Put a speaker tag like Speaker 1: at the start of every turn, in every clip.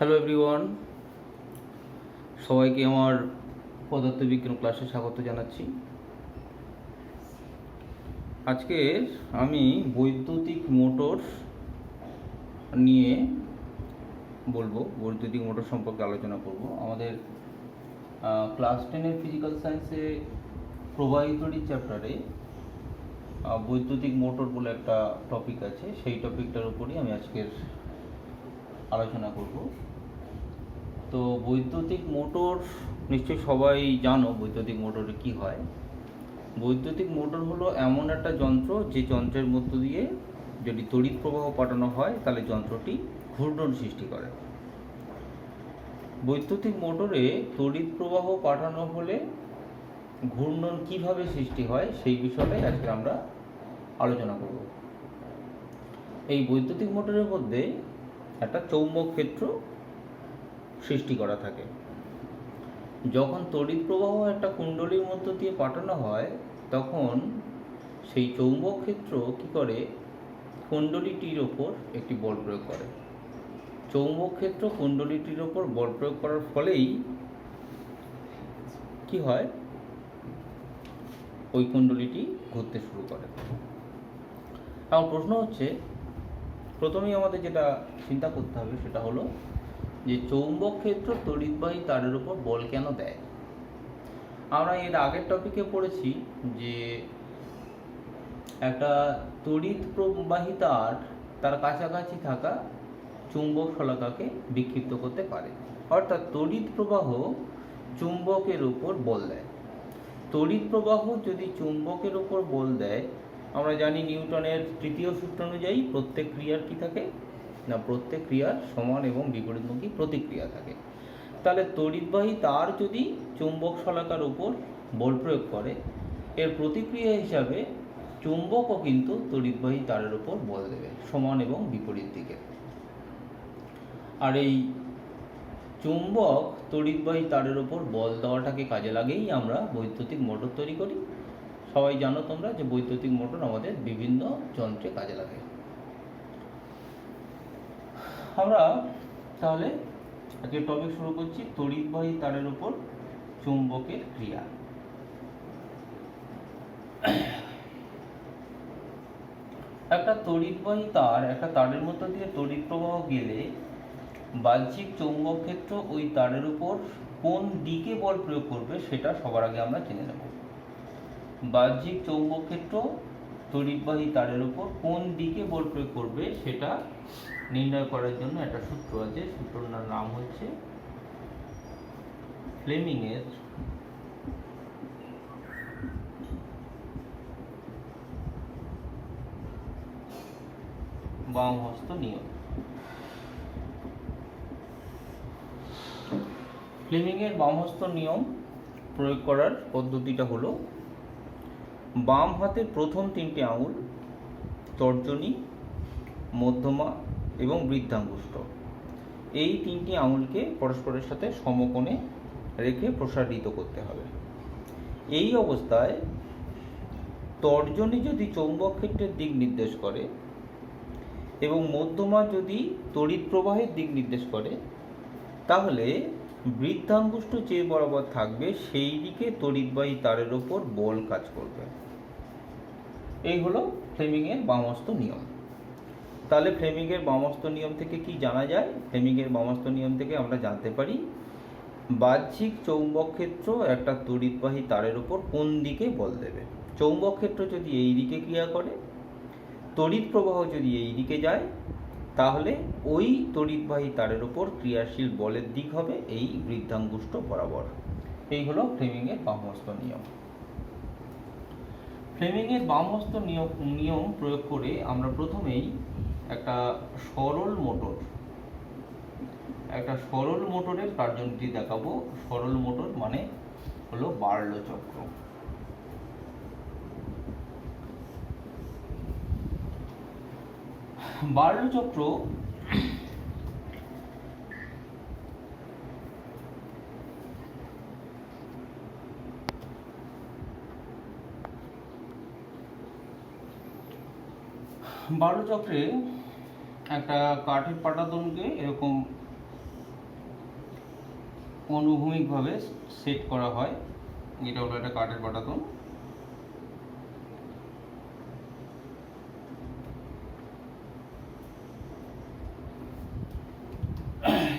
Speaker 1: Hello everyone, সবাইকে আমার পদার্থবিজ্ঞান ক্লাসে স্বাগত জানাচ্ছি। আজকে আমি বৈদ্যুতিক মোটর নিয়ে বলবো, বৈদ্যুতিক মোটর সম্পর্কে আলোচনা করব। আমাদের ক্লাস 10-এর ফিজিক্যাল সায়েন্সে প্রবাহিতরি চ্যাপ্টারে বৈদ্যুতিক মোটর বলে একটা টপিক আছে, সেই টপিকটার উপরই আমি আজকের আলোচনা করব। তো বৈদ্যুতিক মোটর নিশ্চয়ই সবাই জানো বৈদ্যুতিক মোটরে কি হয়। বৈদ্যুতিক মোটর হলো এমন একটা যন্ত্র যে যন্ত্রের মধ্য দিয়ে যদি তড়িৎ প্রবাহ পাঠানো হয় তাহলে যন্ত্রটি ঘূর্ণন সৃষ্টি করে। বৈদ্যুতিক মোটরে তড়িৎ প্রবাহ পাঠানো হলে ঘূর্ণন কিভাবে সৃষ্টি হয় সেই বিষয়টাই আজকে আমরা আলোচনা করব। এই বৈদ্যুতিক মোটরের মধ্যে একটা চৌম্বক ক্ষেত্র সৃষ্টি করা থাকে। যখন তড়িৎ প্রবাহ একটা কুণ্ডলীর মধ্য দিয়ে পাঠানো হয় তখন সেই চৌম্বক ক্ষেত্র কী করে, কুণ্ডলীটির ওপর একটি বল প্রয়োগ করে। চৌম্বক ক্ষেত্র কুণ্ডলীটির ওপর বল প্রয়োগ করার ফলেই কি হয়, ওই কুণ্ডলীটি ঘুরতে শুরু করে। এখন প্রশ্ন হচ্ছে, প্রথমেই আমাদের যেটা চিন্তা করতে হবে সেটা হলো যে চৌম্বক ক্ষেত্র তড়িৎবাহী তারের উপর বল কেন দেয়। আমরা এর আগের টপিকে পড়েছি যে একটা তড়িৎ প্রবাহী তার কাছাকাছি থাকা চুম্বক শলাকাকে বিক্ষিপ্ত করতে পারে, অর্থাৎ তড়িৎ প্রবাহ চুম্বকের উপর বল দেয়। তড়িৎ প্রবাহ যদি চুম্বকের উপর বল দেয়, আমরা জানি নিউটনের তৃতীয় সূত্র অনুযায়ী প্রত্যেক ক্রিয়ার কি থাকে না, প্রত্যেক ক্রিয়ার সমান এবং বিপরীতমুখী প্রতিক্রিয়া থাকে। তাহলে তড়িৎবাহী তার যদি চুম্বক শলাকার উপর বল প্রয়োগ করে, এর প্রতিক্রিয়া হিসাবে চুম্বকও কিন্তু তড়িৎবাহী তারের উপর বল দেবে সমান এবং বিপরীত দিকে। আর এই চুম্বক তড়িৎবাহী তারের উপর বল দেওয়াটাকে কাজে লাগেই আমরা বৈদ্যুতিক মোটর তৈরি করি। সবাই জানো তোমরা যে বৈদ্যুতিক মোটর আমাদের বিভিন্ন যন্ত্রে কাজে লাগে। আমরা তাহলে আজকে টপিক শুরু করছি, তড়িৎবাহী তারের উপর চুম্বকের ক্রিয়া। একটা তড়িৎবাহী তার, একটা তারের মধ্য দিয়ে তড়িৎ প্রবাহ গেলে বাহ্যিক চৌম্বক ক্ষেত্র ওই তারের উপর কোন দিকে বল প্রয়োগ করবে সেটা সবার আগে আমরা জেনে নেব। বাহ্যিক চৌম্বক ক্ষেত্র তড়িৎবাহী তারের উপর কোন দিকে বল প্রয়োগ করবে সেটা নির্ণয় করার জন্য একটা সূত্র আছে। সূত্রটার নাম হচ্ছে ফ্লেমিংয়ের বামহস্ত নিয়ম। ফ্লেমিংয়ের বামহস্ত নিয়ম প্রয়োগ করার পদ্ধতিটা হলো, বাম হাতের প্রথম তিনটি আঙুল তর্জনী, মধ্যমা এবং বৃদ্ধাঙ্গুষ্ঠ, এই তিনটি আঙুলকে পরস্পরের সাথে সমকোণে রেখে প্রসারিত করতে হবে। এই অবস্থায় তর্জনী যদি চৌম্বক ক্ষেত্রের দিক নির্দেশ করে এবং মধ্যমা যদি তড়িৎ প্রবাহের দিক নির্দেশ করে, তাহলে বৃদ্ধাঙ্গুষ্ঠ যে বরাবর থাকবে সেই দিকে তড়িৎবাহী তারের ওপর বল কাজ করবে। এই হলো ফ্লেমিংয়ের বামহস্ত নিয়ম। তাহলে ফ্লেমিংয়ের বামহস্ত নিয়ম থেকে কি জানা যায়? ফ্লেমিংয়ের বামহস্ত নিয়ম থেকে আমরা জানতে পারি বাহ্যিক চৌম্বক ক্ষেত্র একটা তড়িৎবাহী তারের ওপর কোন দিকে বল দেবে। চৌম্বক ক্ষেত্র যদি এই দিকে ক্রিয়া করে, তড়িৎ প্রবাহ যদি এই দিকে যায়, তাহলে ওই তড়িৎবাহী তারের ওপর ক্রিয়াশীল বলের দিক হবে এই বৃদ্ধাঙ্গুষ্ঠ বরাবর। এই হলো ফ্লেমিংয়ের বামহস্ত নিয়ম। ফ্লেমিংয়ের বামহস্ত নিয়ম প্রয়োগ করে আমরা প্রথমেই একটা সরল মোটরের কার্যনীতি দেখাবো। সরল মোটর মানে হলো বার্লো চক্র। বার্লো চক্র বার্লো চক্রে একটা কাঠের পাটাতনকে এরকম অনুভূমিকভাবে সেট করা হয়। এটা হলো একটা কাঠের পাটাতন।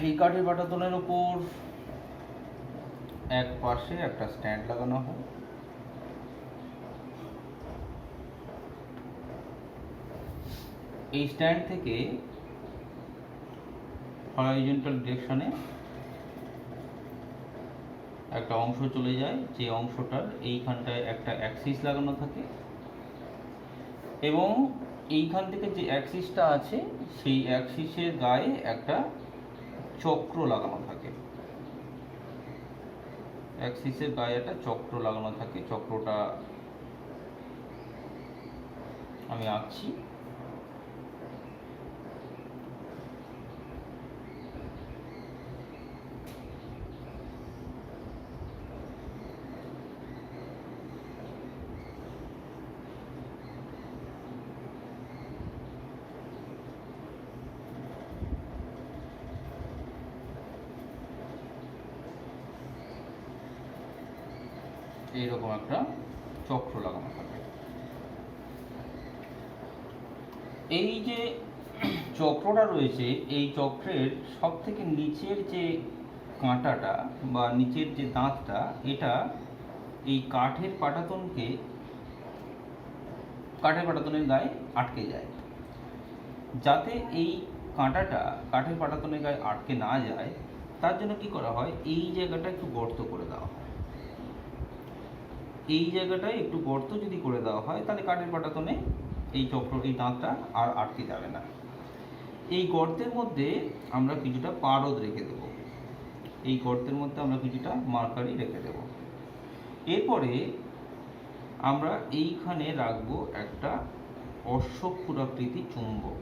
Speaker 1: এই কাঠের পাটাতনের উপর এক পাশে একটা স্ট্যান্ড লাগানো হয়। এই স্ট্যান্ড থেকে হরাইজন্টাল ডিরেকশনে একটা অংশ চলে যায়, যে অংশটার এইখানটায় একটা অ্যাক্সিস লাগানো থাকে এবং এইখান থেকে যে অ্যাক্সিসটা আছে সেই অ্যাক্সিসের গায়ে একটা চক্র লাগানো থাকে। অ্যাক্সিসের গায়ে একটা চক্র লাগানো থাকে। চক্রটা আমি আঁকছি। এইরকম একটা চক্র লাগানো থাকে। এই যে চক্রটা রয়েছে, এই চক্রের সব থেকে নিচের যে কাঁটাটা বা নিচের যে দাঁতটা, এটা এই কাঠের পাটাতনের গায়ে আটকে যায়। যাতে এই কাঁটাটা কাঠের পাটাতনের গায়ে আটকে না যায়, তার জন্য কি করা হয়, এই জায়গাটা একটু গর্ত করে দেওয়া হয়। এই জায়গাটায় একটু গর্ত যদি করে দেওয়া হয়, তাহলে কাঠের পাটাতনে এই দাঁতটা আর আটকে যাবে না। এই গর্তের মধ্যে আমরা কিছুটা পারদ রেখে দেব। এই গর্তের মধ্যে আমরা কিছুটা মার্কারি রেখে দেব। এরপরে আমরা এইখানে রাখবো একটা অশ্বক্ষুরাকৃতি চুম্বক।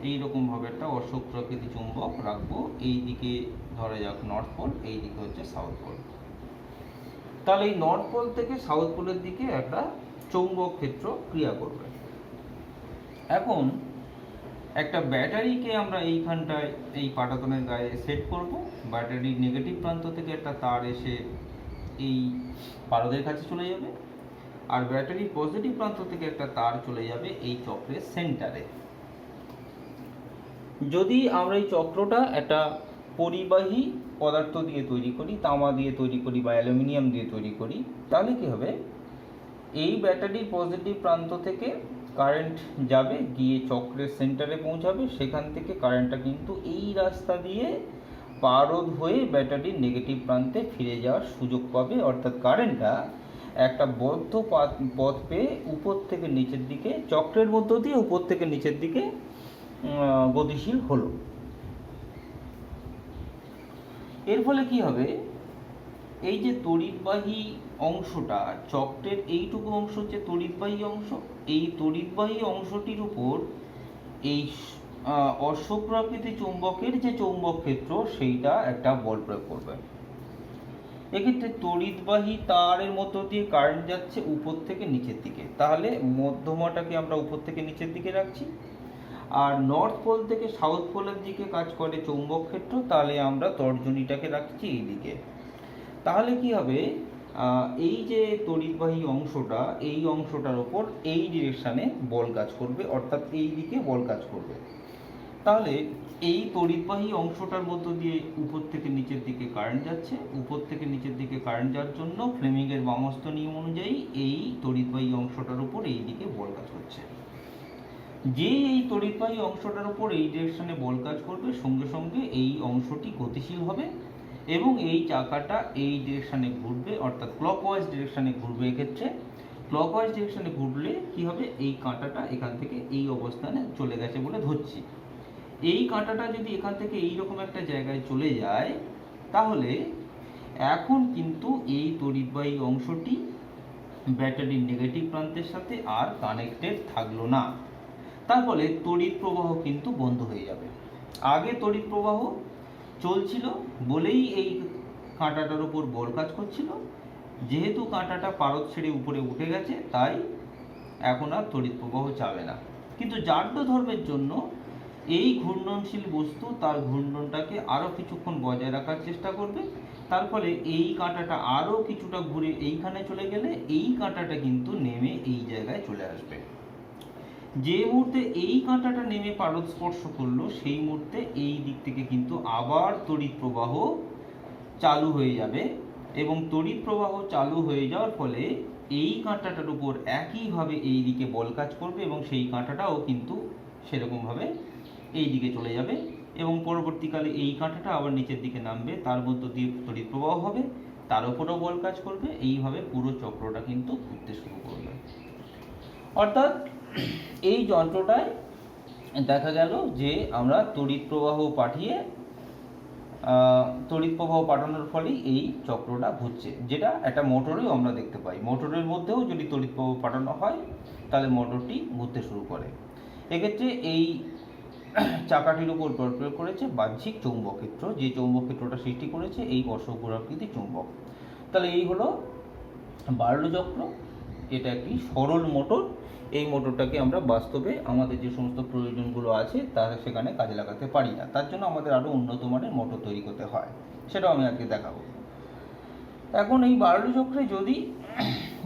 Speaker 1: এইরকম ভাবে একটা অশ্বক্ষুরাকৃতি চুম্বক রাখবো। এই দিকে ধরা যাক নর্থ পোল, এই দিকে হচ্ছে সাউথ পোল। তাহলে এই নর্থ পোল থেকে সাউথ পোলের দিকে একটা চৌম্বক ক্ষেত্র ক্রিয়া করবে। এখন একটা ব্যাটারিকে আমরা এইখানটায় এই পাটাতনের গায়ে সেট করব। ব্যাটারির নেগেটিভ প্রান্ত থেকে একটা তার এসে এই পারদের কাছে চলে যাবে, আর ব্যাটারির পজিটিভ প্রান্ত থেকে একটা তার চলে যাবে এই চক্রের সেন্টারে। যদি আমরা এই চক্রটা একটা পরিবাহী পদার্থ দিয়ে তৈরি করি, তামা দিয়ে তৈরি করি বা অ্যালুমিনিয়াম দিয়ে তৈরি করি, তাহলে কি হবে, এই ব্যাটারির পজিটিভ প্রান্ত থেকে কারেন্ট যাবে, গিয়ে চক্রের সেন্টারে পৌঁছাবে। সেখান থেকে কারেন্টটা কিন্তু এই রাস্তা দিয়ে পারদ হয়ে ব্যাটারির নেগেটিভ প্রান্তে ফিরে যাওয়ার সুযোগ পাবে। অর্থাৎ কারেন্টটা একটা বদ্ধ পথ পেয়ে উপর থেকে নিচের দিকে, চক্রের মধ্য দিয়ে উপর থেকে নিচের দিকে গতিশীল হলো। এর ফলে কি হবে, এই যে তড়িৎবাহী অংশটা, চক্রের এইটুকু অংশ হচ্ছে তড়িৎবাহী অংশ, এই তড়িৎবাহী অংশটির উপর এই অশ্বপ্রাকৃতিক চৌম্বকের যে চৌম্বক ক্ষেত্র, সেইটা একটা বল প্রয়োগ করবে। এক্ষেত্রে তড়িৎবাহী তারের মধ্য দিয়ে কারেন্ট যাচ্ছে উপর থেকে নিচের দিকে, তাহলে মধ্যমাটাকে আমরা উপর থেকে নিচের দিকে রাখছি। আর নর্থ পোল থেকে সাউথ পোলের দিকে কাজ করে চৌম্বক ক্ষেত্র, তাহলে আমরা তর্জনীটাকে রাখছি এই দিকে। তাহলে কি হবে, এই যে তড়িৎবাহী অংশটা, এই অংশটার ওপর এই ডিরেকশানে বল কাজ করবে, অর্থাৎ এই দিকে বল কাজ করবে। তাহলে এই তড়িৎবাহী অংশটার মধ্য দিয়ে উপর থেকে নিচের দিকে কারেন্ট যাচ্ছে। উপর থেকে নিচের দিকে কারেন্ট যাওয়ার জন্য ফ্লেমিংয়ের বামস্ত নিয়ম অনুযায়ী এই তড়িৎবাহী অংশটার উপর এই দিকে বল কাজ করছে। যে এই তড়িৎবাহী অংশটার উপর এই ডিরেকশনে বল কাজ করবে, সঙ্গে সঙ্গে এই অংশটি গতিশীল হবে এবং এই চাকাটা এই ডিরেকশনে ঘুরবে, অর্থাৎ ক্লকওয়াইজ ডিরেকশনে ঘুরবে। এক্ষেত্রে ক্লকওয়াইজ ডিরেকশনে ঘুরলে কি হবে, এই কাঁটাটা এখান থেকে এই অবস্থানে চলে গেছে বলে ধরছি। এই কাঁটাটা যদি এখান থেকে এইরকম একটা জায়গায় চলে যায়, তাহলে এখন কিন্তু এই তড়িৎবাহী অংশটি ব্যাটারির নেগেটিভ প্রান্তের সাথে আর কানেক্টেড থাকলো না। তার ফলে তড়িৎ প্রবাহ কিন্তু বন্ধ হয়ে যাবে। আগে তড়িৎ প্রবাহ চলছিল বলেই এই কাঁটাটার উপর বল কাজ করছিল। যেহেতু কাঁটাটা পারদ ছেড়ে উপরে উঠে গেছে, তাই এখন আর তড়িৎ প্রবাহ যাবে না। কিন্তু জাড্য ধর্মের জন্য এই ঘূর্ণনশীল বস্তু তার ঘূর্ণনটাকে আরও কিছুক্ষণ বজায় রাখার চেষ্টা করবে, তার ফলে এই কাঁটাটা আরও কিছুটা ঘুরে এইখানে চলে গেলে এই কাঁটাটা কিন্তু নেমে এই জায়গায় চলে আসবে। যে মুহূর্তে এই কাঁটাটা নেমে পারদ স্পর্শ করলো সেই মুহূর্তে এই দিক থেকে কিন্তু আবার তড়িৎ প্রবাহ চালু হয়ে যাবে, এবং তড়িৎ প্রবাহ চালু হয়ে যাওয়ার ফলে এই কাঁটাটার উপর একইভাবে এই দিকে বল কাজ করবে এবং সেই কাঁটাটাও কিন্তু সেরকমভাবে এই দিকে চলে যাবে, এবং পরবর্তীকালে এই কাঁটাটা আবার নিচের দিকে নামবে, তার মধ্য দিয়ে তড়িৎ প্রবাহ হবে, তার উপরও বল কাজ করবে, এইভাবে পুরো চক্রটা কিন্তু ঘুরতে শুরু করবে। অর্থাৎ এই যন্ত্রটায় দেখা গেল যে আমরা তড়িৎ প্রবাহ পাঠানোর ফলেই এই চক্রটা ঘুরছে, যেটা একটা মোটরেও আমরা দেখতে পাই। মোটরের মধ্যেও যদি তড়িৎ প্রবাহ পাঠানো হয় তাহলে মোটরটি ঘুরতে শুরু করে। এক্ষেত্রে এই চাকাটির উপর বল প্রয়োগ করেছে বাহ্যিক চৌম্বক ক্ষেত্র, যে চৌম্বক ক্ষেত্রটা সৃষ্টি করেছে এই অশ্বক্ষুরাকৃতি চুম্বক। তাহলে এই হলো বার্লো চক্র। এটা একটি সরল মোটর। এই মোটরটাকে আমরা বাস্তবে আমাদের যে সমস্ত প্রয়োজনগুলো আছে তা সেখানে কাজে লাগাতে পারি না, তার জন্য আমাদের আরও উন্নত মানের মোটর তৈরি করতে হয়, সেটাও আমি আজকে দেখাবো। এখন এই বার্লো চক্রে যদি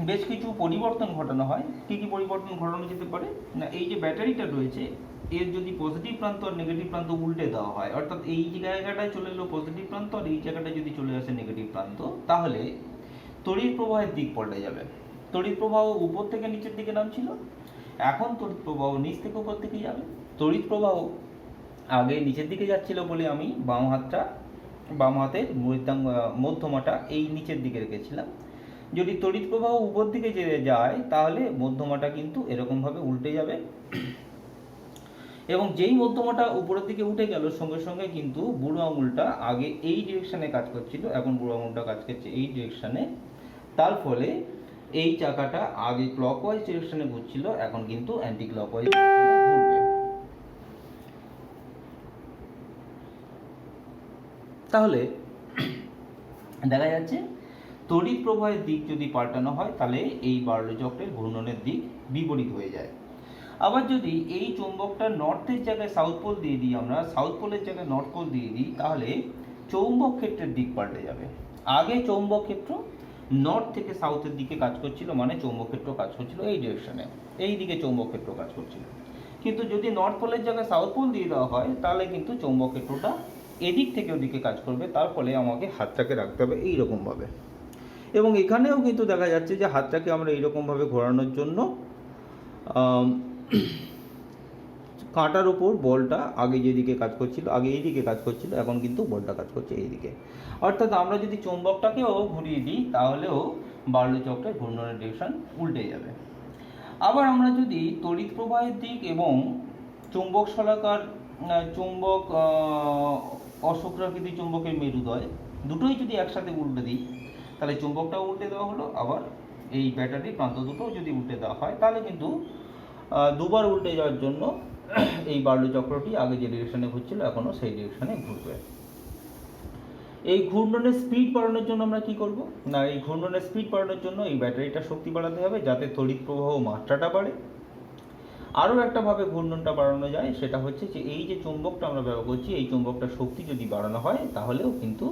Speaker 1: বেশ কিছু পরিবর্তন ঘটানো হয়, কী কী পরিবর্তন ঘটানো যেতে পারে না, এই যে ব্যাটারিটা রয়েছে এর যদি পজিটিভ প্রান্ত আর নেগেটিভ প্রান্ত উল্টে দেওয়া হয়, অর্থাৎ এই জায়গাটায় চলে এলো পজিটিভ প্রান্ত আর এই জায়গাটায় যদি চলে আসে নেগেটিভ প্রান্ত, তাহলে তড়িৎ প্রবাহের দিক পাল্টে যাবে। তড়িৎ প্রবাহ উপর থেকে নিচের দিকে নামছিল, এখন তড়িৎ প্রবাহ নিচ থেকে উপর দিকে যাবে। তড়িৎ প্রবাহ আগে নিচের দিকে যাচ্ছিল বলে আমি বাম হাতের মধ্যমাটা এই নিচের দিকে রেখেছিলাম। যদি তড়িৎ প্রবাহ উপর দিকে যায় তাহলে মধ্যমাটা কিন্তু এরকমভাবে উল্টে যাবে, এবং যেই মধ্যমাটা উপরের দিকে উঠে গেল সঙ্গে সঙ্গে কিন্তু বুড়ো আঙুলটা আগে এই ডিরেকশনে কাজ করছিল, এখন বুড়ো আঙুলটা কাজ করছে এই ডিরেকশনে। তার ফলে এই চাকাটা আগে ক্লকওয়াইজ ডিরেকশনে ঘুরছিল, এখন কিন্তু অ্যান্টি ক্লকওয়াইজ ডিরেকশনে ঘুরবে। তাহলে দেখা যাচ্ছে তড়িৎ প্রবাহের দিক যদি পাল্টানো হয় তাহলে এই বার্লো চক্রের ঘূর্ণনের দিক বিপরীত হয়ে যায়। আবার যদি এই চৌম্বকটা নর্থের জায়গায় সাউথ পোল দিয়ে দিই, আমরা সাউথ পোলের জায়গায় নর্থ পোল দিয়ে দিই, তাহলে চৌম্বক ক্ষেত্রের দিক পাল্টে যাবে। আগে চৌম্বক ক্ষেত্র নর্থ থেকে সাউথের দিকে কাজ করছিল, মানে চৌম্বক ক্ষেত্র কাজ করছিল এই ডিরেকশনে, এই দিকে চৌম্বক ক্ষেত্র কাজ করছিল। কিন্তু যদি নর্থ পোলের জায়গায় সাউথ পোল দিয়ে দেওয়া হয় তাহলে কিন্তু চৌম্বক ক্ষেত্রটা এদিক থেকে ওদিকে কাজ করবে, তার ফলে আমাকে হাতটাকে রাখতে হবে এইরকমভাবে। এবং এখানেও কিন্তু দেখা যাচ্ছে যে হাতটাকে আমরা এইরকমভাবে ঘোরানোর জন্য কাঁটার উপর বলটা আগে যেদিকে কাজ করছিল, আগে এইদিকে কাজ করছিল, এখন কিন্তু বলটা কাজ করছে এইদিকে। অর্থাৎ আমরা যদি চৌম্বকটাকেও ঘুরিয়ে দিই তাহলেও বার্লো চক্রের ঘূর্ণনের ডিরেকশন উল্টে যাবে। আবার আমরা যদি তড়িৎ প্রবাহের দিক এবং চৌম্বক শলাকার চৌম্বক অশুক্রাকৃতি চৌম্বকের মেরুদয় দুটোই যদি একসাথে উল্টে দিই তাহলে চৌম্বকটাও উল্টে দেওয়া হলো, আবার এই ব্যাটারির প্রান্ত দুটোও যদি উল্টে দেওয়া হয় তাহলে কিন্তু দুবার উল্টে যাওয়ার জন্য এই বার্লো চক্রটি আগে যে ডিরেকশনে ঘুরছিল এখনও সেই ডিরেকশনে ঘুরবে। এই ঘূর্ণনের স্পিড বাড়ানোর জন্য আমরা কি করব না, এই ঘূর্ণনের স্পিড বাড়ানোর জন্য এই ব্যাটারিটা শক্তি বাড়াতে হবে যাতে তড়িৎ প্রবাহ মাত্রাটা বাড়ে। আরও একটা ভাবে ঘূর্ণনটা বাড়ানো যায়, সেটা হচ্ছে যে এই যে চৌম্বকটা আমরা ব্যবহার করছি এই চৌম্বকটার শক্তি যদি বাড়ানো হয় তাহলেও কিন্তু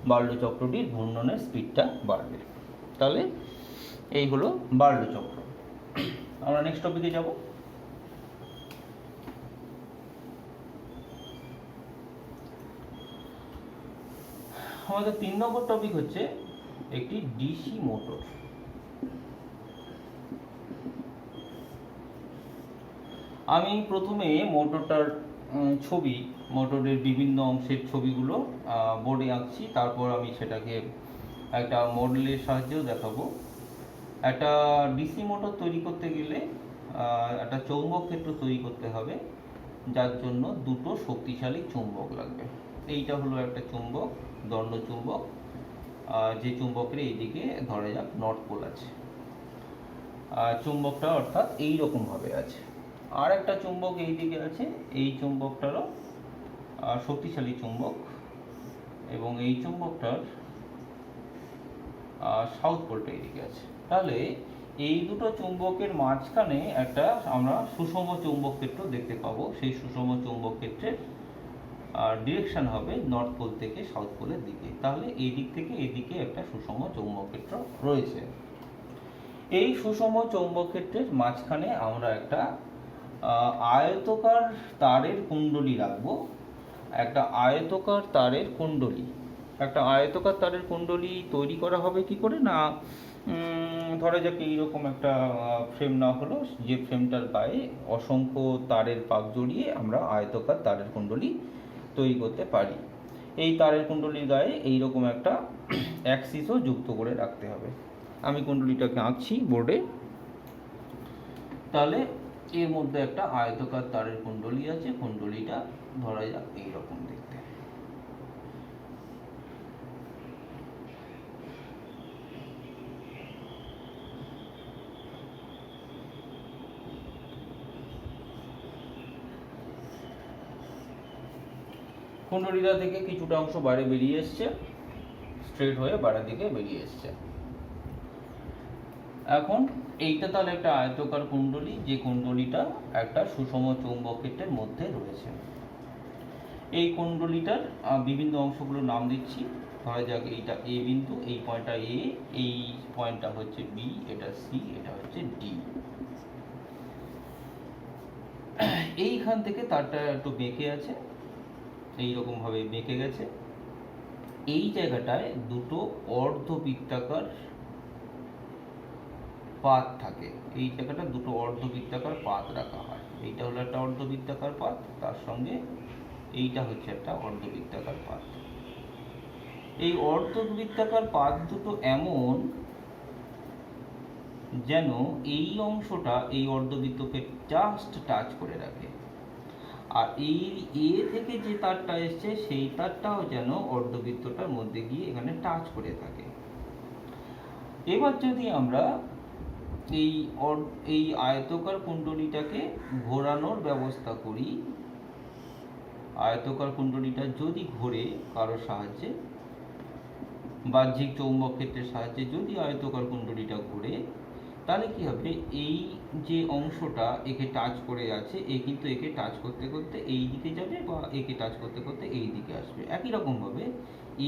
Speaker 1: বার্লো চক্রটির ঘূর্ণনের স্পিডটা বাড়বে। তাহলে এই হলো বার্লো চক্র। আমরা নেক্সট টপিকে যাব। আমাদের 3 নম্বর টপিক হচ্ছে একটি ডিসি মোটর। আমি প্রথমে মোটরটার ছবি, মোটরের বিভিন্ন অংশের ছবিগুলো বোর্ডে আঁকছি, তারপর আমি সেটাকে একটা মডেলের সাহায্যেও দেখাবো। একটা ডিসি মোটর তৈরি করতে গেলে একটা চৌম্বক ক্ষেত্র তৈরি করতে হবে, যার জন্য দুটো শক্তিশালী চুম্বক লাগবে। এইটা হলো একটা চুম্বক, দণ্ড চুম্বক, যে চুম্বকের এইদিকে ধরা যাক নর্থ পোল আছে, চুম্বকটা অর্থাৎ এইরকমভাবে আছে। আর একটা চুম্বক এইদিকে আছে, এই চুম্বকটারও শক্তিশালী চুম্বক, এবং এই চুম্বকটার সাউথ পোলটা এইদিকে আছে। তাহলে এই দুটো চুম্বকের মাঝখানে একটা আমরা সুষম চৌম্বক ক্ষেত্র দেখতে পাবো। সেই সুষম চৌম্বক ক্ষেত্রের ডিরেকশন হবে নর্থ পোল থেকে সাউথ পোলের দিকে। তাহলে এই দিক থেকে এদিকে একটা সুষম চৌম্বক ক্ষেত্র রয়েছে। এই সুষম চৌম্বক ক্ষেত্রের মাঝখানে আমরা একটা আয়তকার তারের কুণ্ডলী রাখবো। একটা আয়তকার তারের কুণ্ডলী তৈরি করা হবে কি করে না, ধরা যাক এইরকম একটা ফ্রেম না হলো, যে ফ্রেমটার গায়ে অসংখ্য তারের পাক জড়িয়ে আমরা আয়তকার তারের কুণ্ডলী তৈরি করতে পারি। এই তারের কুণ্ডলীর গায়ে এইরকম একটা অ্যাক্সিসও যুক্ত করে রাখতে হবে। আমি কুণ্ডলীটাকে আঁকছি বোর্ডে। তাহলে এর মধ্যে একটা আয়তকার তারের কুণ্ডলী আছে। কুণ্ডলীটা ধরা যাক এইরকম দেখতে। কুণ্ডলীটা থেকে কিছুটা অংশ বাইরে বেরিয়ে এসছে, স্ট্রেট হয়ে বাইরের দিকে বেরিয়ে এসছে। এখন এইটা তাহলে একটা আয়তকার কুণ্ডলী, যে কুণ্ডলীটা একটা সুষম চৌম্বক ক্ষেত্রের মধ্যে রয়েছে। এই কুণ্ডলীটার বিভিন্ন অংশগুলোর নাম দিচ্ছি। ধরা যাক এইটা এ বিন্দু, এই পয়েন্টটা এ, এই পয়েন্টটা হচ্ছে বি, এটা সি, এটা হচ্ছে ডি। এইখান থেকে তারটা একটু বেঁকে আছে, এইরকম ভাবে বেঁকে গেছে। এই জায়গাটায় দুটো অর্ধবৃত্তাকার পাত থাকে। এই জায়গাটা দুটো অর্ধবৃত্তাকার পাত রাখা হয়। এইটা হলো একটা অর্ধবৃত্তাকার পাত, তার সঙ্গে এইটা হচ্ছে একটা অর্ধবৃত্তাকার পাত। এই অর্ধবৃত্তাকার পাত দুটো এমন যেন এই অংশটা এই অর্ধবৃত্তকে জাস্ট টাচ করে রাখে, আর এই এ থেকে যে তারটা এসছে সেই তারটাও যেন অর্ধবৃত্তটার মধ্যে গিয়ে এখানে টাচ করে থাকে। এবার যদি আমরা এই আয়তকার কুণ্ডলীটাকে ঘোরানোর ব্যবস্থা করি, আয়তকার কুণ্ডলীটা যদি ঘোরে কারো সাহায্যে, বাহ্যিক চৌম্বক ক্ষেত্রের সাহায্যে যদি আয়তকার কুণ্ডলীটা ঘোরে, তাহলে কি হবে, এই যে অংশটা একে টাচ করে আছে, এ কিন্তু একে টাচ করতে করতে এই দিকে যাবে বা একে টাচ করতে করতে এই দিকে আসবে। একই রকম ভাবে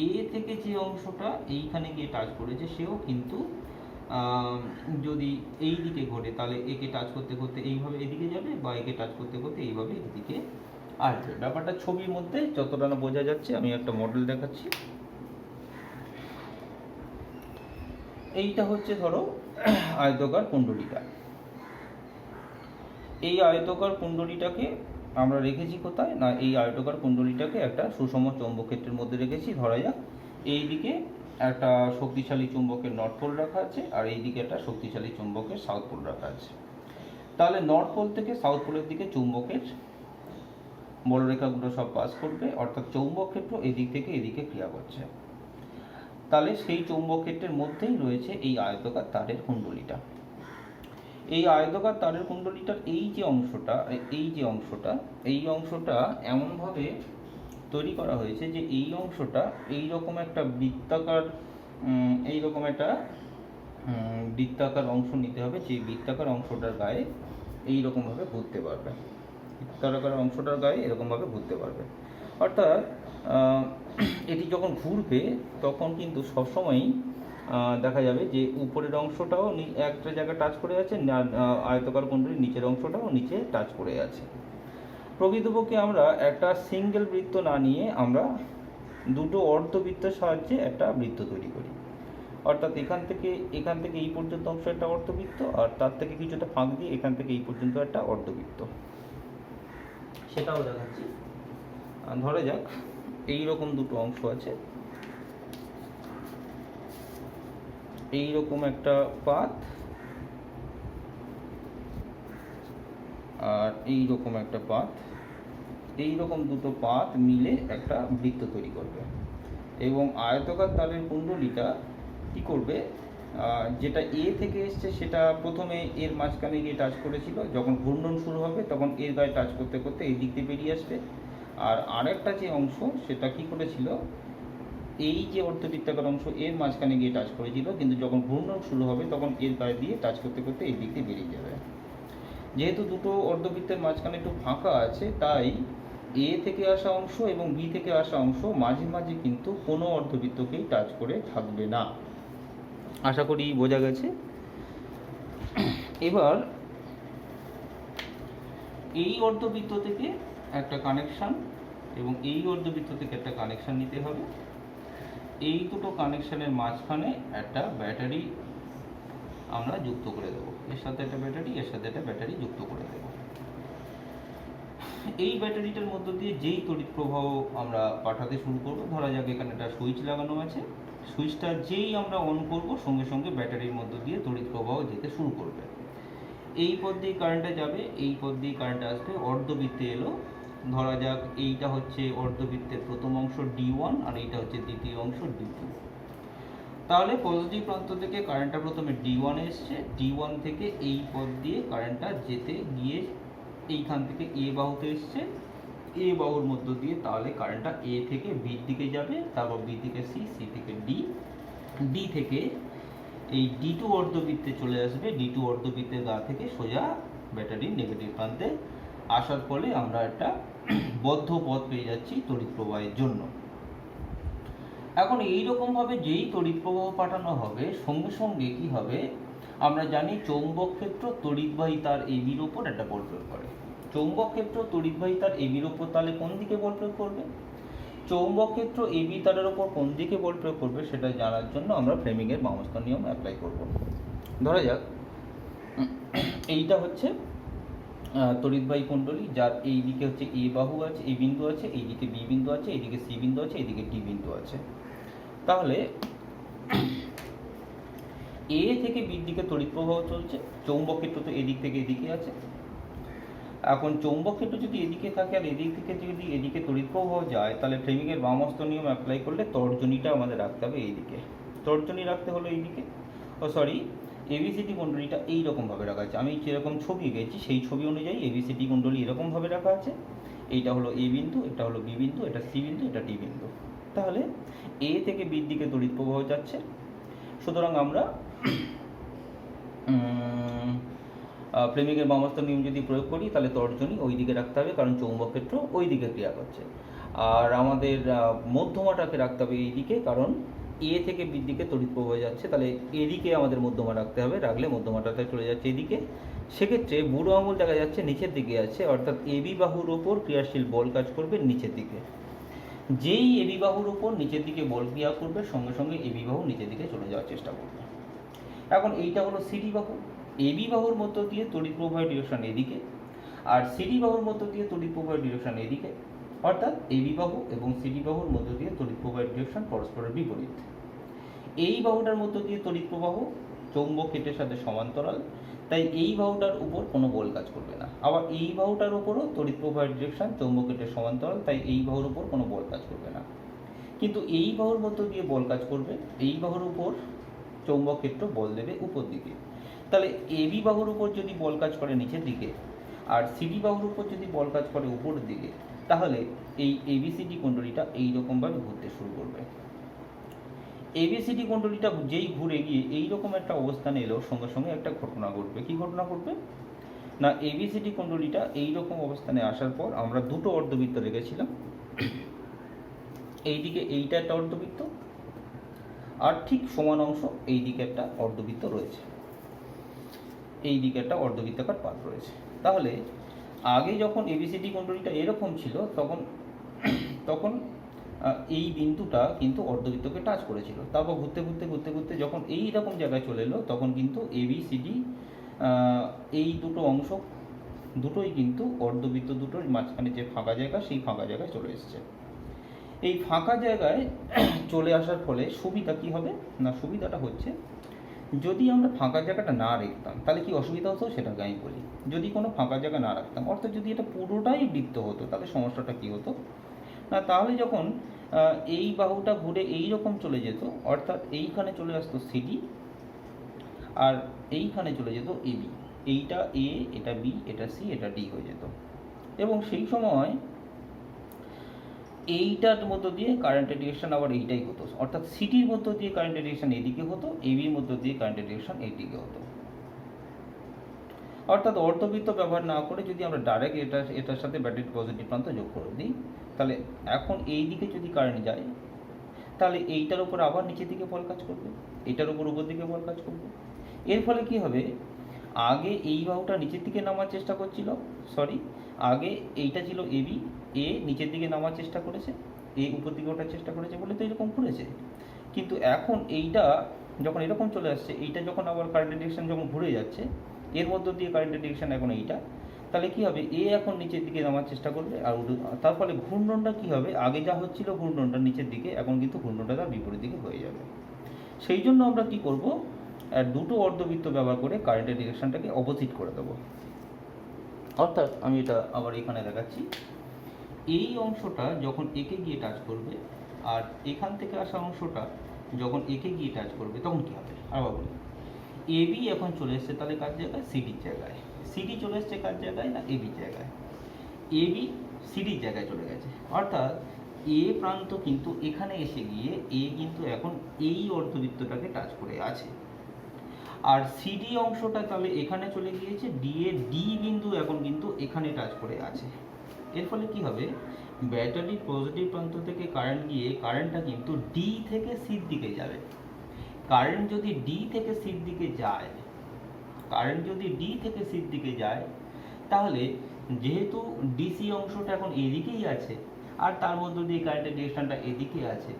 Speaker 1: এ থেকে যে অংশটা এইখানে গিয়ে টাচ করেছে, সেও কিন্তু যদি এই দিকে ঘোরে তাহলে একে টাচ করতে করতে এইভাবে এদিকে যাবে বা একে টাচ করতে করতে এইভাবে এদিকে আসবে। ব্যাপারটা ছবির মধ্যে যতটা না বোঝা যাচ্ছে, আমি একটা মডেল দেখাচ্ছি। এইটা হচ্ছে ধরো আয়তকার কুণ্ডলীটা। এই আয়তকার কুণ্ডলীটাকে আমরা রেখেছি কোথায় না, এই আয়তকার কুণ্ডলীটাকে একটা সুষম চৌম্বক ক্ষেত্রের মধ্যে রেখেছি। ধরা যাক এই দিকে একটা শক্তিশালী চুম্বকের নর্থ পোল রাখা আছে, আর এই দিকে একটা শক্তিশালী চুম্বকের সাউথ পোল রাখা আছে। তাহলে নর্থ পোল থেকে সাউথ পোলের দিকে চুম্বকের বলরেখাগুলো সব পাস করবে, অর্থাৎ চৌম্বক ক্ষেত্র এদিক থেকে এদিকে ক্রিয়া করছে। তাহলে সেই চৌম্বক ক্ষেত্রের মধ্যেই রয়েছে এই আয়তকার তারের কুণ্ডলীটা। এই আয়তকার তারের কুণ্ডলীটার এই অংশটা এমনভাবে তৈরি করা হয়েছে যে এই অংশটা এইরকম একটা বৃত্তাকার অংশ নিতে হবে, যে বৃত্তাকার অংশটার গায়ে এইরকমভাবে ঘুরতে পারবে। বৃত্তাকার অংশটার গায়ে এরকমভাবে ঘুরতে পারবে। অর্থাৎ এটি যখন ঘুরবে তখন কিন্তু সবসময়ই দেখা যাবে যে উপরের অংশটাও একটা জায়গায় টাচ করে আছে, আয়তকার কুণ্ডলীর নিচের অংশটাও নিচে টাচ করে আছে। প্রকৃতপক্ষে আমরা একটা সিঙ্গেল বৃত্ত না নিয়ে আমরা দুটো অর্ধবৃত্তের সাহায্যে একটা বৃত্ত তৈরি করি। অর্থাৎ এখান থেকে এই পর্যন্ত অংশ একটা অর্ধবৃত্ত, আর তার থেকে কিছুটা ফাঁক দিয়ে এখান থেকে এই পর্যন্ত একটা অর্ধবৃত্ত, সেটাও দেখাচ্ছি। ধরা যাক এইরকম দুটো অংশ আছে, এইরকম একটা পাত আর এইরকম একটা পাত, এইরকম দুটো পাত মিলে একটা বৃত্ত তৈরি করবে। এবং আয়তকার তারের কুণ্ডলীটা কি করবে, যেটা এ থেকে এসছে সেটা প্রথমে এর মাঝখানে গিয়ে টাচ করেছিল, যখন ঘূর্ণন শুরু হবে তখন এর গায়ে টাচ করতে করতে এই দিক দিয়ে বেরিয়ে আসবে। আর আরেকটা যে অংশ সেটা কি করেছিল, এই যে অর্ধবৃত্তাকার অংশ এর মাঝখানে গিয়ে টাচ করেছিল, কিন্তু যখন ঘূর্ণন শুরু হবে তখন এর গায়ে দিয়ে টাচ করতে করতে এই দিক দিয়ে বেরিয়ে যাবে। যেহেতু দুটো অর্ধবৃত্তের মাঝখানে একটু ফাঁকা আছে, তাই এ থেকে আসা অংশ এবং বি থেকে আসা অংশ মাঝে মাঝে কিন্তু কোনো অর্ধবৃত্তকেই টাচ করে থাকবে না। আশা করি বোঝা গেছে। এবার এই অর্ধবৃত্ত থেকে একটা কানেকশান এবং এই অর্ধবৃত্ত থেকে একটা কানেকশান নিতে হবে। এই দুটো কানেকশানের মাঝখানে একটা ব্যাটারি আমরা যুক্ত করে দেবো। এর সাথে একটা ব্যাটারি, এর সাথে একটা ব্যাটারি যুক্ত করে দেবো। এই ব্যাটারিটার মধ্য দিয়ে যেই তড়িৎ প্রবাহ আমরা পাঠাতে শুরু করব, ধরা যাক এখানে একটা সুইচ লাগানো আছে, সুইচটা যেই আমরা অন করব সঙ্গে সঙ্গে ব্যাটারির মধ্য দিয়ে তড়িৎ প্রবাহ যেতে শুরু করবে। এই পথ দিয়ে কারেন্টটা যাবে, এই পথ দিয়ে কারেন্ট আসবে, অর্ধবৃত্তে এলো। ধরা যাক এইটা হচ্ছে অর্ধবৃত্তের প্রথম অংশ D1 আর এইটা হচ্ছে দ্বিতীয় অংশ D2। তাহলে পজিটিভ প্রান্ত থেকে কারেন্টটা প্রথমে D1 এসছে, D1 থেকে এই পথ দিয়ে কারেন্টটা যেতে গিয়ে এইখান থেকে এ বাহুতে এসছে, এ বাহুর মধ্য দিয়ে তাহলে কারেন্টটা এ থেকে বির দিকে যাবে, তারপর বি থেকে সি, সি থেকে ডি, ডি থেকে এই D2 অর্ধবৃত্তে চলে আসবে, D2 অর্ধবৃত্তের গা থেকে সোজা ব্যাটারির নেগেটিভ প্রান্তে আসার ফলে আমরা একটা বদ্ধ পথ পেয়ে যাচ্ছি তড়িৎ প্রবাহের জন্য। এখন এইরকমভাবে যেই তড়িৎ প্রবাহ পাঠানো হবে সঙ্গে সঙ্গে কি হবে, আমরা জানি চৌম্বক ক্ষেত্র তড়িৎবাহী তার এবির ওপর একটা বল প্রয়োগ করে। চৌম্বক ক্ষেত্র তড়িৎবাহী তার এবির ওপর তাহলে কোন দিকে বল প্রয়োগ করবে? চৌম্বক ক্ষেত্র এবি তারের ওপর কোন দিকে বল প্রয়োগ করবে সেটা জানার জন্য আমরা ফ্লেমিংয়ের বামস্ত নিয়ম অ্যাপ্লাই করব। ধরা যাক এইটা হচ্ছে তড়িৎবাহী কুণ্ডলী, যার এই দিকে হচ্ছে এ বাহু আছে, এ বিন্দু আছে, এইদিকে বি বিন্দু আছে, এইদিকে সি বিন্দু আছে, এইদিকে ডি বিন্দু আছে। তাহলে এ থেকে বির দিকে তড়িৎ প্রবাহ চলছে, চৌম্বক ক্ষেত্র তো এদিক থেকে এদিকে আছে। এখন চৌম্বক ক্ষেত্র যদি এদিকে থাকে আর এদিক থেকে যদি এদিকে তড়িৎ প্রবাহ যায়, তাহলে ফ্লেমিংয়ের বামস্ত নিয়ম অ্যাপ্লাই করলে তর্জনীটা আমাদের রাখতে হবে এইদিকে, তর্জনী রাখতে হলো এইদিকে, এবিসিডি কুণ্ডলীটা এইরকমভাবে রাখা আছে। আমি যেরকম ছবি এঁকেছি সেই ছবি অনুযায়ী এবিসিডি কুণ্ডলী এরকমভাবে রাখা আছে। এইটা হলো এ বিন্দু, এটা হলো বি বিন্দু, এটা সি বিন্দু, এটা ডি বিন্দু। তাহলে এ থেকে বির দিকে তড়িৎ প্রবাহ যাচ্ছে, সুতরাং আমরা ফ্লেমিংয়ের বামস্ত নিয়ম যদি প্রয়োগ করি তাহলে তর্জনী ওই দিকে রাখতে হবে, কারণ চৌম্বক ক্ষেত্র ওই দিকে ক্রিয়া করছে। আর আমাদের মধ্যমাটাকে রাখতে হবে এই দিকে, কারণ এ থেকে বির দিকে তড়িৎ প্রবাহ যাচ্ছে, তাহলে এদিকে আমাদের মধ্যমা রাখতে হবে, রাখলে মধ্যমাটাতে চলে যাচ্ছে এদিকে। সেক্ষেত্রে বুড়ো আঙুল দেখা যাচ্ছে নিচের দিকে আছে, অর্থাৎ এবি বাহুর ওপর ক্রিয়াশীল বল কাজ করবে নিচের দিকে। যেই এবি বাহুর ওপর নিচের দিকে বল ক্রিয়া করবে সঙ্গে সঙ্গে এবি বাহু নিচের দিকে চলে যাওয়ার চেষ্টা করবে। এখন এইটা হলো সিডি বাহু, এবি বাহুর মধ্য দিয়ে তড়িৎ প্রবাহের ডিরেকশন এদিকে, আর সিডি বাহুর মধ্য দিয়ে তড়িৎ প্রবাহের ডিরেকশন এদিকে, অর্থাৎ এবি বাহু এবং সিডি বাহুর মধ্য দিয়ে তড়িৎ প্রবাহের ডিরেকশন পরস্পরের বিপরীত। এই বাহুটার মধ্য দিয়ে তড়িৎ প্রবাহ চৌম্বক ক্ষেত্রের সাথে সমান্তরাল, তাই এই বাহুটার উপর কোনো বল কাজ করবে না। আবার এই বাহুটার উপরও তড়িৎ প্রবাহের ডিরেকশন চৌম্বক ক্ষেত্রের সমান্তরাল, তাই এই বাহুর উপর কোনো বল কাজ করবে না। কিন্তু এই বাহুর মধ্য দিয়ে বল কাজ করবে, এই বাহুর উপর চৌম্বক ক্ষেত্র বল দেবে উপর দিকে। তাহলে এবি বাহুর উপর যদি বল কাজ করে নিচের দিকে আর সিডি বাহুর উপর যদি বল কাজ করে উপরের দিকে, তাহলে এই এবিসিডি কুণ্ডলীটা এইরকমভাবে ঘুরতে শুরু করবে। এবিসিডি কুণ্ডলীটা যেই ঘুরে গিয়ে এইরকম একটা অবস্থানে এলো, সঙ্গে সঙ্গে একটা ঘটনা ঘটবে। কি ঘটনা ঘটবে না, এবিসিডি কুণ্ডলীটা এইরকম অবস্থানে আসার পর আমরা দুটো অর্ধবৃত্ত রেখেছিলাম, এইদিকে এইটা একটা অর্ধবৃত্ত আর ঠিক সমান অংশ এইদিকে একটা অর্ধবৃত্ত রয়েছে, এই দিকে একটা অর্ধবৃত্তাকার পাত রয়েছে। তাহলে আগে যখন এবিসিডি কুণ্ডলীটা এরকম ছিল তখন তখন এই বিন্দুটা কিন্তু অর্ধবৃত্তকে টাচ করেছিল, তারপর ঘুরতে ঘুরতে ঘুরতে ঘুরতে যখন এই রকম জায়গায় চলে এলো তখন কিন্তু এবিসিডি এই দুটো অংশ দুটোই কিন্তু অর্ধবৃত্ত দুটোর মাঝখানে যে ফাঁকা জায়গা সেই ফাঁকা জায়গায় চলে এসছে। এই ফাঁকা জায়গায় চলে আসার ফলে সুবিধা কি হবে না, সুবিধাটা হচ্ছে যদি আমরা ফাঁকা জায়গাটা না রাখতাম তাহলে কি অসুবিধা হতো সেটাকে আমি বলি। যদি কোনো ফাঁকা জায়গা না রাখতাম, অর্থাৎ যদি এটা পুরোটাই বৃত্ত হতো, তাহলে সমস্যাটা কি হতো না, তাহলে যখন এই বাহুটা ঘুরে এই রকম চলে যেত, অর্থাৎ এইখানে চলে আসতো সিডি আর এইখানে চলে যেত এবি, এইটা এ, এটা বি, এটা সি, এটা ডি হয়ে যেত। এবং সেই সময় এইটার মধ্য দিয়ে কারেন্টের ডিরেকশন আবার এইটাই হতো, অর্থাৎ সিটির মধ্য দিয়ে কারেন্টের ডিরেকশন এইদিকে হতো, এবির মধ্য দিয়ে কারেন্টের ডিরেকশন এইদিকে হতো। অর্থাৎ অর্ধবৃত্ত ব্যবহার না করে যদি আমরা ডাইরেক্ট এটার সাথে ব্যাটারির পজিটিভ প্রান্ত যোগ করে দিই, তাহলে এখন এই দিকে যদি কারেন্ট যায়, তাহলে এইটার উপর আবার নিচের দিকে বল কাজ করবে, এইটার উপর উপর দিকে বল কাজ করবে। এর ফলে কি হবে, আগে এই বাহুটা নিচের দিকে নামার চেষ্টা করছিল, আগে এইটা ছিল এবি, এ নিচের দিকে নামার চেষ্টা করেছে, এ উপর দিকে ওঠার চেষ্টা করেছে বলে তো এরকম করেছে। কিন্তু এখন এইটা যখন এরকম চলে আসছে, এইটা যখন আবার কারেন্টের ডিরেকশন যখন ঘুরে যাচ্ছে, এর মধ্য দিয়ে কারেন্টের ডিরেকশন এখন এইটা, তাহলে কি হবে, এ এখন নিচের দিকে নামার চেষ্টা করবে, আর তার ফলে ঘূর্ণনটা কি হবে, আগে যা হচ্ছিল ঘূর্ণনটা নিচের দিকে, এখন কিন্তু ঘূর্ণনটা তার বিপরীত দিকে হয়ে যাবে। সেই জন্য আমরা কি করব, দুটো অর্ধবৃত্ত ব্যবহার করে কারেন্টের ডিরেকশনটাকে অপোজিট করে দেবো। অর্থাৎ আমি এটা আবার এখানে দেখাচ্ছি, এই অংশটা যখন একে গিয়ে টাচ করবে, আর এখান থেকে আসা অংশটা যখন একে গিয়ে টাচ করবে, তখন কি হবে আবার বলি, এবি এখন চলে এসছে তাহলে কার জায়গায়, সিডির জায়গায়। সিডি চলে এসছে কার জায়গায়, না এবির জায়গায়। এবি সিডির জায়গায় চলে গেছে, অর্থাৎ এ প্রান্ত কিন্তু এখানে এসে গিয়ে এ কিন্তু এখন এই অর্ধবৃত্তটাকে টাচ করে আছে, আর সিডি অংশটা তাহলে এখানে চলে গিয়েছে, ডি এ ডি বিন্দু এখন কিন্তু এখানে টাচ করে আছে। এর ফলে কি হবে, ব্যাটারির পজিটিভ প্রান্ত থেকে কারেন্ট গিয়ে কারেন্টটা কিন্তু ডি থেকে সির দিকে যাবে। কারেন্ট যদি ডি থেকে সির দিকে যায়, তাহলে যেহেতু ডিসি অংশটা এখন এদিকেই আছে, আর তার মধ্য দিয়ে কারেন্টের ডিরেকশনটা এদিকে আছে,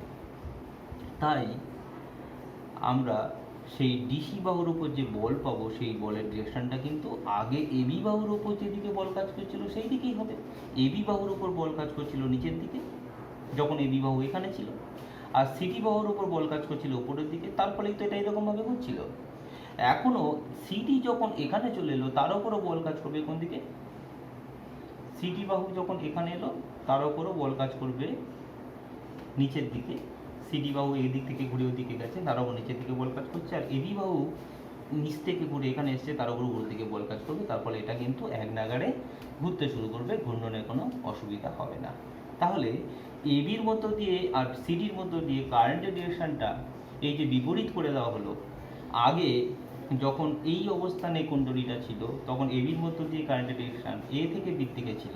Speaker 1: তাই আমরা সেই ডিসি বাহুর উপর যে বল পাবো, সেই বলের ডিরেকশনটা কিন্তু আগে এবি বাহুর উপর যেদিকে বল কাজ করছিল সেই দিকেই হবে। এবি বাহুর উপর বল কাজ করছিল নিচের দিকে, যখন এবি বাহু এখানে ছিল, আর সিডি বাহুর উপর বল কাজ করছিল উপরের দিকে, তার ফলেই তো এটা এরকমভাবে হচ্ছিল। এখনও সিডি যখন এখানে চলে এলো, তার উপরও বল কাজ করবে কোন দিকে, সিডি বাহু যখন এখানে এলো তার উপরও বল কাজ করবে নিচের দিকে। সিডি বাহু এই দিক থেকে ঘুরে ওই দিকে গেছে, তার উপর নিচের দিকে বল কাজ করছে, আর এবি বাহু নিচ থেকে ঘুরে এখানে এসছে, তার উপর উপর দিকে বল কাজ করবে। তার ফলে এটা কিন্তু এক নাগাড়ে ঘুরতে শুরু করবে, ঘূর্ণনের কোনো অসুবিধা হবে না। তাহলে এবির মধ্য দিয়ে আর সিডির মধ্য দিয়ে কারেন্টের ডিরেকশনটা এই যে বিপরীত করে দেওয়া হলো, আগে যখন এই অবস্থানে কুণ্ডলীটা ছিল তখন এবির মধ্য দিয়ে কারেন্টের ডিরেকশন এ থেকে বির দিকে ছিল,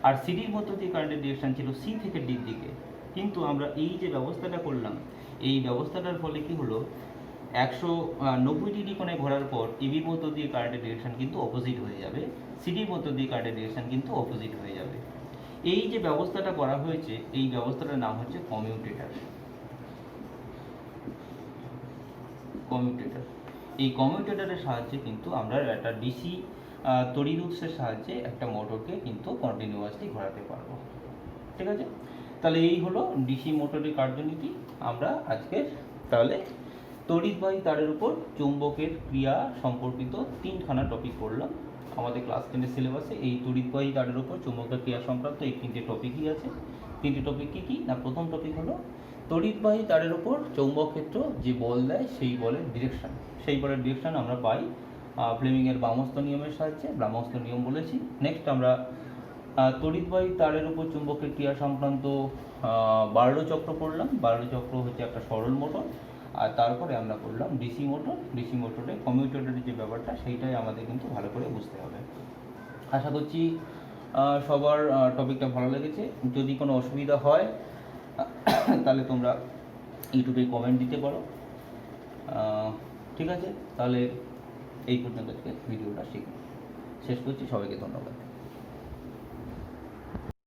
Speaker 1: আর সিডির মধ্য দিয়ে কারেন্টের ডিরেকশন ছিল সি থেকে ডির দিকে। কিন্তু আমরা এই যে ব্যবস্থাটা করলাম, এই ব্যবস্থাটার ফলে কি হলো, 190 ডিগ্রি কোণে ঘোরার পর এবির মধ্য দিয়ে কারেন্টের ডিরেকশন কিন্তু অপোজিট হয়ে যাবে, সিডির মধ্য দিয়ে কারেন্টের ডিরেকশন কিন্তু অপোজিট হয়ে যাবে। এই যে ব্যবস্থাটা করা হয়েছে, এই ব্যবস্থাটার নাম হচ্ছে কমিউটেটর। এই কমিউটেটরের সাহায্যে কিন্তু আমরা একটা ডিসি তড়িৎ উৎসের সাহায্যে একটা মোটরকে কিন্তু কন্টিনিউয়াসলি ঘোরাতে পারবো। ঠিক আছে, তাহলে এই হলো ডিসি মোটরের কার্যনীতি। আমরা আজকে তাহলে তড়িৎবাহী তারের উপর চৌম্বকের ক্রিয়া সম্পর্কিত 3খানা টপিক পড়লাম। আমাদের ক্লাস 10-এর সিলেবাসে এই তড়িৎবাহী তারের উপর চৌম্বকের ক্রিয়া সংক্রান্ত এই 3টে টপিকই আছে। 3টে টপিক কী কী না, প্রথম টপিক হলো তড়িৎবাহী তারের উপর চৌম্বক ক্ষেত্র যে বল দেয় সেই বলের ডিরেকশন। সেই বলের ডিরেকশন আমরা পাই ফ্লেমিংয়ের বামস্ত নিয়মের সাহায্যে, বামস্ত নিয়ম বলেছি। নেক্সট আমরা তড়িৎবাহী তারের উপর চুম্বকের ক্রিয়া সংক্রান্ত বার্লো চক্র পড়লাম। বার্লো চক্র হচ্ছে একটা সরল মোটর। আর তারপরে আমরা পড়লাম ডিসি মোটর। ডিসি মোটরে কমিউটেটরের যে ব্যাপারটা সেইটাই আমাদের কিন্তু ভালো করে বুঝতে হবে। আশা করছি সবার টপিকটা ভালো লেগেছে। যদি কোনো অসুবিধা হয় তাহলে তোমরা ইউটিউবে কমেন্ট দিতে পারো। ঠিক আছে, তাহলে এই পর্যন্ত আজকে ভিডিওটা শেষ করছি। সবাইকে ধন্যবাদ।